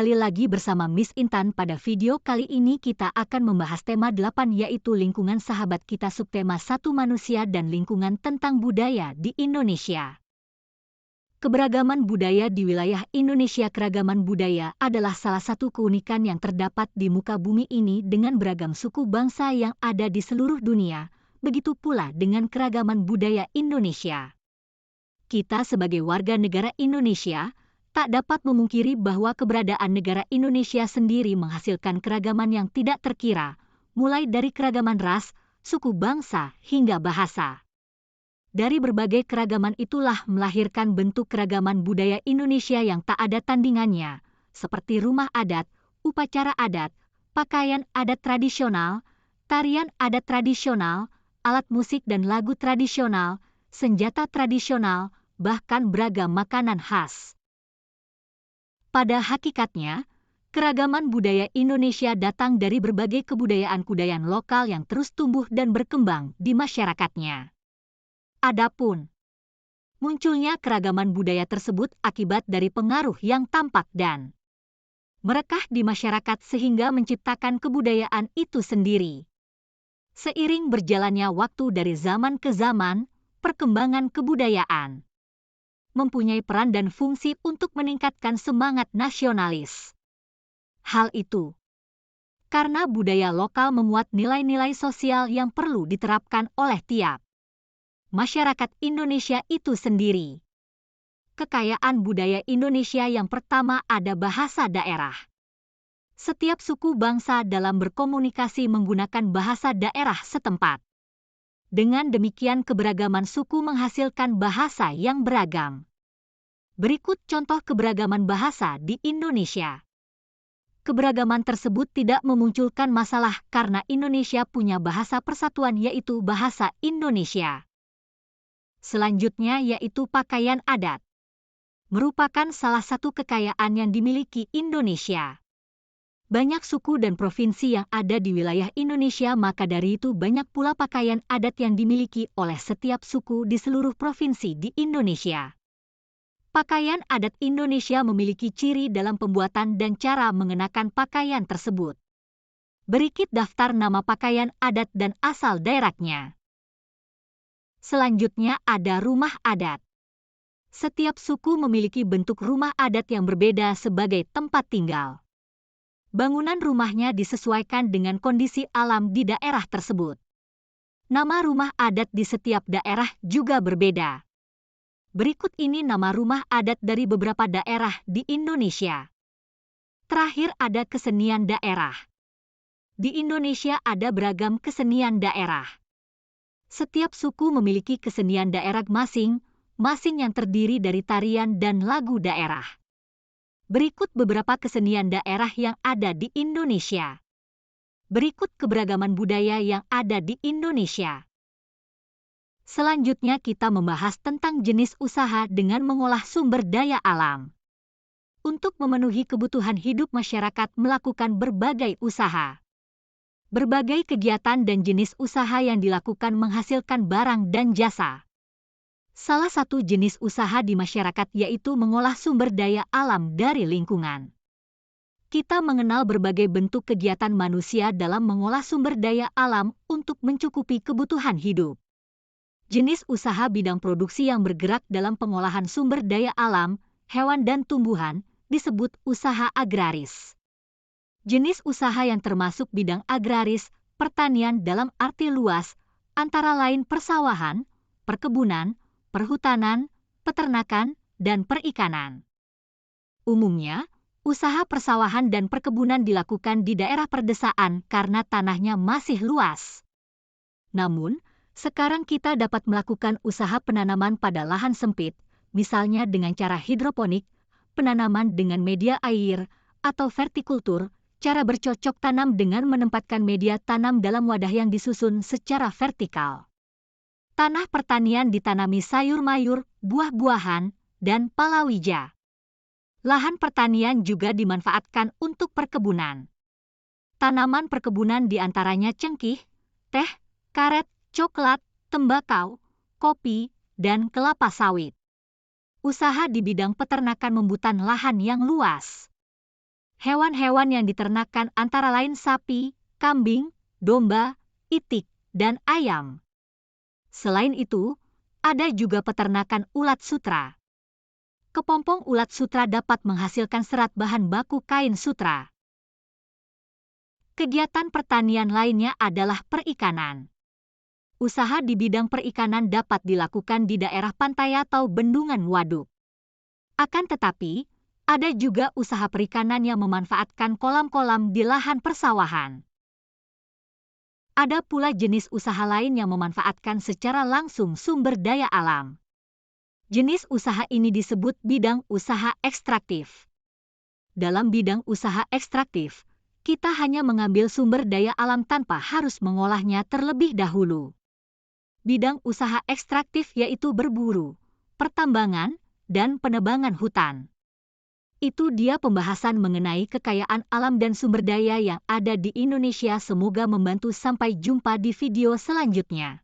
kembali lagi bersama Miss Intan. Pada video kali ini kita akan membahas tema 8 yaitu lingkungan sahabat kita, subtema 1 manusia dan lingkungan tentang budaya di Indonesia. Keberagaman budaya di wilayah Indonesia. Keragaman budaya adalah salah satu keunikan yang terdapat di muka bumi ini dengan beragam suku bangsa yang ada di seluruh dunia. Begitu pula dengan keragaman budaya Indonesia. Kita sebagai warga negara Indonesia tak dapat memungkiri bahwa keberadaan negara Indonesia sendiri menghasilkan keragaman yang tidak terkira, mulai dari keragaman ras, suku bangsa, hingga bahasa. Dari berbagai keragaman itulah melahirkan bentuk keragaman budaya Indonesia yang tak ada tandingannya, seperti rumah adat, upacara adat, pakaian adat tradisional, tarian adat tradisional, alat musik dan lagu tradisional, senjata tradisional, bahkan beragam makanan khas. Pada hakikatnya, keragaman budaya Indonesia datang dari berbagai kebudayaan lokal yang terus tumbuh dan berkembang di masyarakatnya. Adapun munculnya keragaman budaya tersebut akibat dari pengaruh yang tampak dan merekah di masyarakat sehingga menciptakan kebudayaan itu sendiri. Seiring berjalannya waktu dari zaman ke zaman, perkembangan kebudayaan mempunyai peran dan fungsi untuk meningkatkan semangat nasionalis. Hal itu karena budaya lokal memuat nilai-nilai sosial yang perlu diterapkan oleh tiap masyarakat Indonesia itu sendiri. Kekayaan budaya Indonesia yang pertama ada bahasa daerah. Setiap suku bangsa dalam berkomunikasi menggunakan bahasa daerah setempat. Dengan demikian keberagaman suku menghasilkan bahasa yang beragam. Berikut contoh keberagaman bahasa di Indonesia. Keberagaman tersebut tidak memunculkan masalah karena Indonesia punya bahasa persatuan yaitu bahasa Indonesia. Selanjutnya yaitu pakaian adat. Merupakan salah satu kekayaan yang dimiliki Indonesia. Banyak suku dan provinsi yang ada di wilayah Indonesia, maka dari itu banyak pula pakaian adat yang dimiliki oleh setiap suku di seluruh provinsi di Indonesia. Pakaian adat Indonesia memiliki ciri dalam pembuatan dan cara mengenakan pakaian tersebut. Berikut daftar nama pakaian adat dan asal daerahnya. Selanjutnya ada rumah adat. Setiap suku memiliki bentuk rumah adat yang berbeda sebagai tempat tinggal. Bangunan rumahnya disesuaikan dengan kondisi alam di daerah tersebut. Nama rumah adat di setiap daerah juga berbeda. Berikut ini nama rumah adat dari beberapa daerah di Indonesia. Terakhir ada kesenian daerah. Di Indonesia ada beragam kesenian daerah. Setiap suku memiliki kesenian daerah masing-masing yang terdiri dari tarian dan lagu daerah. Berikut beberapa kesenian daerah yang ada di Indonesia. Berikut keberagaman budaya yang ada di Indonesia. Selanjutnya kita membahas tentang jenis usaha dengan mengolah sumber daya alam. Untuk memenuhi kebutuhan hidup masyarakat melakukan berbagai usaha. Berbagai kegiatan dan jenis usaha yang dilakukan menghasilkan barang dan jasa. Salah satu jenis usaha di masyarakat yaitu mengolah sumber daya alam dari lingkungan. Kita mengenal berbagai bentuk kegiatan manusia dalam mengolah sumber daya alam untuk mencukupi kebutuhan hidup. Jenis usaha bidang produksi yang bergerak dalam pengolahan sumber daya alam, hewan dan tumbuhan, disebut usaha agraris. Jenis usaha yang termasuk bidang agraris, pertanian dalam arti luas, antara lain persawahan, perkebunan, perhutanan, peternakan, dan perikanan. Umumnya, usaha persawahan dan perkebunan dilakukan di daerah perdesaan karena tanahnya masih luas. Namun, sekarang kita dapat melakukan usaha penanaman pada lahan sempit, misalnya dengan cara hidroponik, penanaman dengan media air, atau vertikultur, cara bercocok tanam dengan menempatkan media tanam dalam wadah yang disusun secara vertikal. Tanah pertanian ditanami sayur-mayur, buah-buahan, dan palawija. Lahan pertanian juga dimanfaatkan untuk perkebunan. Tanaman perkebunan diantaranya cengkih, teh, karet, coklat, tembakau, kopi, dan kelapa sawit. Usaha di bidang peternakan membutuhkan lahan yang luas. Hewan-hewan yang diternakan antara lain sapi, kambing, domba, itik, dan ayam. Selain itu, ada juga peternakan ulat sutra. Kepompong ulat sutra dapat menghasilkan serat bahan baku kain sutra. Kegiatan pertanian lainnya adalah perikanan. Usaha di bidang perikanan dapat dilakukan di daerah pantai atau bendungan waduk. Akan tetapi, ada juga usaha perikanan yang memanfaatkan kolam-kolam di lahan persawahan. Ada pula jenis usaha lain yang memanfaatkan secara langsung sumber daya alam. Jenis usaha ini disebut bidang usaha ekstraktif. Dalam bidang usaha ekstraktif, kita hanya mengambil sumber daya alam tanpa harus mengolahnya terlebih dahulu. Bidang usaha ekstraktif yaitu berburu, pertambangan, dan penebangan hutan. Itu dia pembahasan mengenai kekayaan alam dan sumber daya yang ada di Indonesia. Semoga membantu. Sampai jumpa di video selanjutnya.